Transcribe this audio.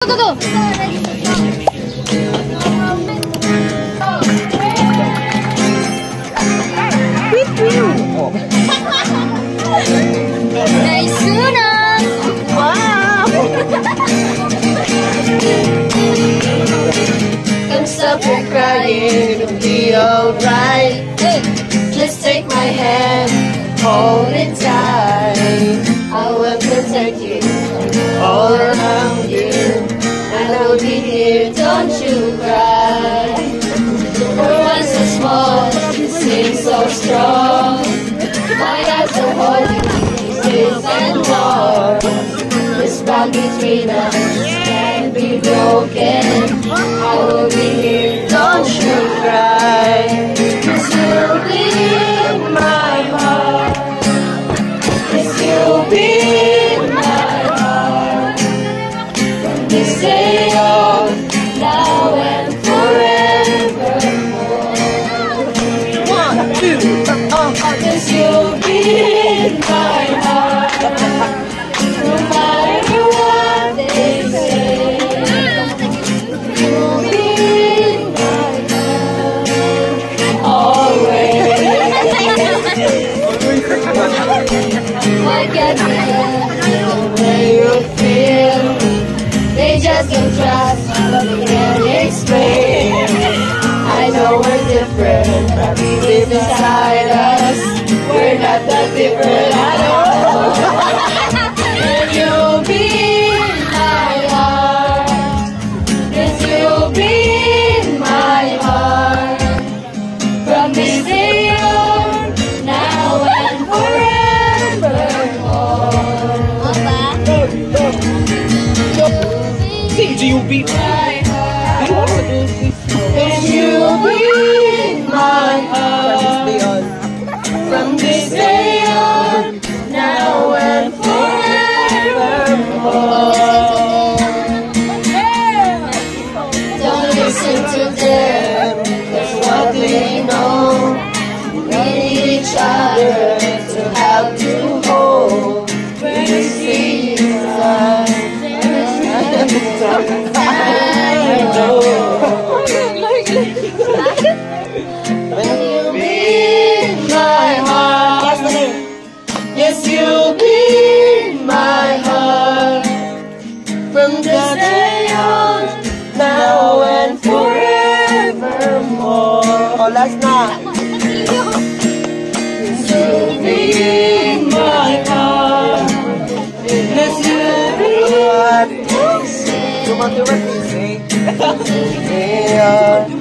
Go, go, go. Nice tuna. Wow. Don't stop your crying, it'll be alright. Just take my hand, hold it tight. I will protect you all around you, and I'll be here, don't you cry. The world is so small, it seems so strong. My eyes are holding pieces and more. This bond between us can't be broken. I will be here, don't you cry. 'Cause you'll be in my heart. 'Cause you'll be in my heart. From this day on, now and forevermore. 1, 2, 'Cause you'll be in my heart. No matter what they say, you'll be in my heart. Always. I get the way you feel. They just don't trust, they can't explain. I know we're different, but deep inside us, we're not that different at all. And you'll be in my heart. Yes, you'll be in my heart. From this day on, now and forevermore. you'll be My heart. And you'll be in my heart. From this day on, now and forevermore. Don't listen to them, 'cause what they know. We need each other to help to hold. When you see inside, I know. When you'll be in my heart. Yes, you'll be in my heart. From this day on, now and forevermore. Oh, last na. You'll be in my heart. Yes, you'll be in my heart. Tumatira, say. Yeah.